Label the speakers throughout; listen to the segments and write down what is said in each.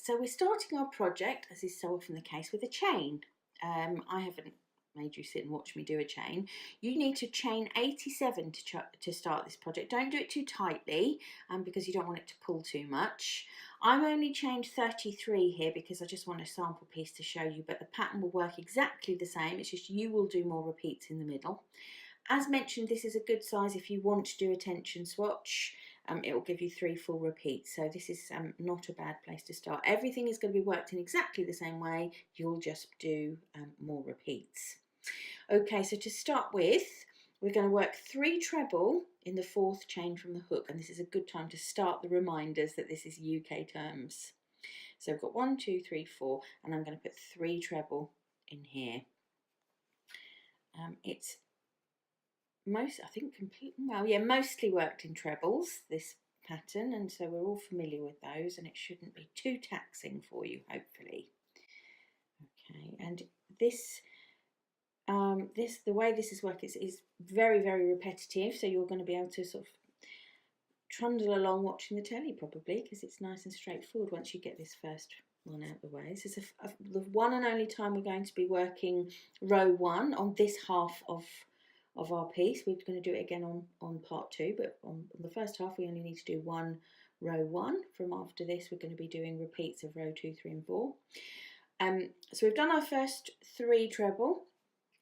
Speaker 1: so we're starting our project, as is so often the case, with a chain. I haven't made you sit and watch me do a chain. You need to chain 87 to start this project. Don't do it too tightly because you don't want it to pull too much. I'm only chained 33 here because I just want a sample piece to show you, but the pattern will work exactly the same. It's just you will do more repeats in the middle. As mentioned, this is a good size if you want to do a tension swatch. It will give you 3 full repeats, so this is not a bad place to start. Everything is going to be worked in exactly the same way. You'll just do more repeats. Okay, so to start with, we're going to work 3 treble in the 4th chain from the hook, and this is a good time to start the reminders that this is UK terms. So I've got 1, 2, 3, 4, and I'm going to put 3 treble in here. It's mostly worked in trebles, this pattern, and so we're all familiar with those, and it shouldn't be too taxing for you, hopefully. Okay, and this the way this is working is very, very repetitive, so you're going to be able to sort of trundle along watching the telly probably, because it's nice and straightforward once you get this first one out the way. This is the one and only time we're going to be working row 1 on this half of our piece. We're going to do it again on part 2, but on the first half we only need to do row 1. From after this we're going to be doing repeats of row 2, 3 and 4. So we've done our first 3 treble.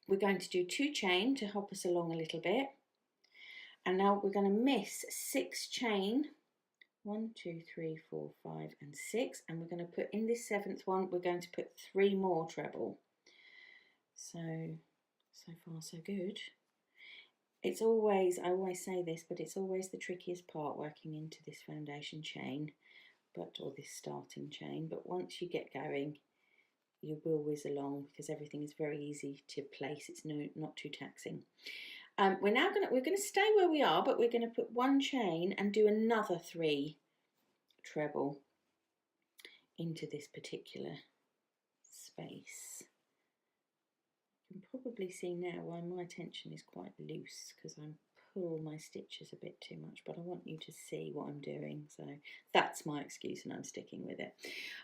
Speaker 1: We're going to do 2 chain to help us along a little bit, and now we're going to miss 6 chain, 1, 2, 3, 4, 5 and 6, and we're going to put in this 7th one, we're going to put 3 more treble. So far so good. It's always, I always say this, but it's always the trickiest part, working into this foundation chain, or this starting chain, but once you get going you will whiz along because everything is very easy to place. It's not too taxing. We're going to stay where we are, but we're going to put 1 chain and do another 3 treble into this particular space. You can probably see now why my tension is quite loose, because I'm pull my stitches a bit too much, but I want you to see what I'm doing, so that's my excuse and I'm sticking with it.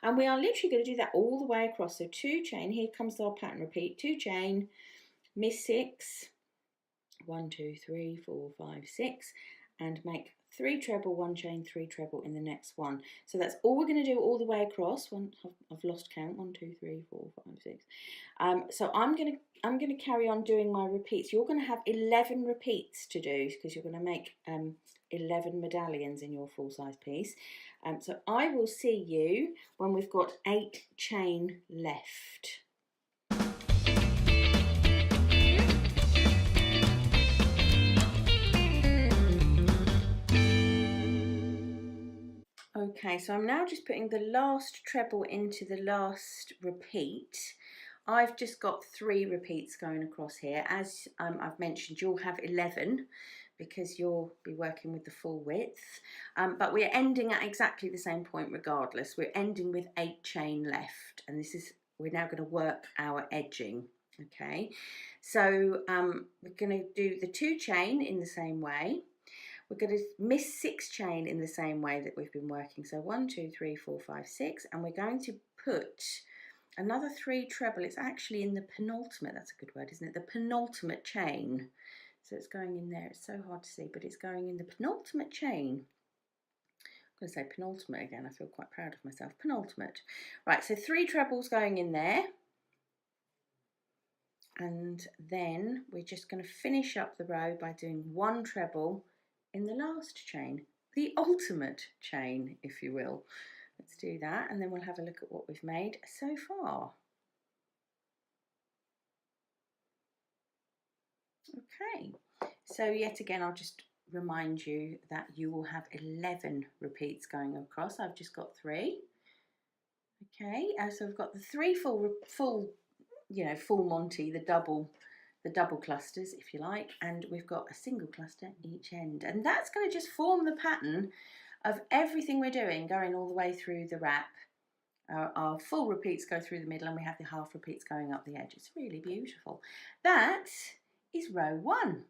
Speaker 1: And we are literally going to do that all the way across. So 2 chain, here comes our pattern repeat, 2 chain, miss 6, 1, 2, 3, 4, 5, 6, and make 3 treble, 1 chain, 3 treble in the next one. So that's all we're going to do all the way across. I've lost count, 1, 2, 3, 4, 5, 6. So I'm going to carry on doing my repeats. You're going to have 11 repeats to do, because you're going to make 11 medallions in your full-size piece. So I will see you when we've got 8 chain left. Okay, so I'm now just putting the last treble into the last repeat. I've just got 3 repeats going across here. As I've mentioned, you'll have 11 because you'll be working with the full width, but we're ending at exactly the same point regardless. We're ending with 8 chain left, and we're now going to work our edging. Okay, so we're going to do the 2 chain in the same way. We're going to miss 6 chain in the same way that we've been working. So 1, 2, 3, 4, 5, 6, and we're going to put another 3 treble. It's actually in the penultimate, that's a good word, isn't it? The penultimate chain. So it's going in there. It's so hard to see, but it's going in the penultimate chain. I'm going to say penultimate again. I feel quite proud of myself. Penultimate. Right, so 3 trebles going in there. And then we're just going to finish up the row by doing 1 treble in the last chain, the ultimate chain, if you will. Let's do that, and then we'll have a look at what we've made so far. Okay, so yet again, I'll just remind you that you will have 11 repeats going across. I've just got 3. Okay, so I've got the 3 full Monty, the double clusters, if you like, and we've got a single cluster each end, and that's going to just form the pattern of everything we're doing, going all the way through the wrap. Our full repeats go through the middle, and we have the half repeats going up the edge. It's really beautiful. That is row 1.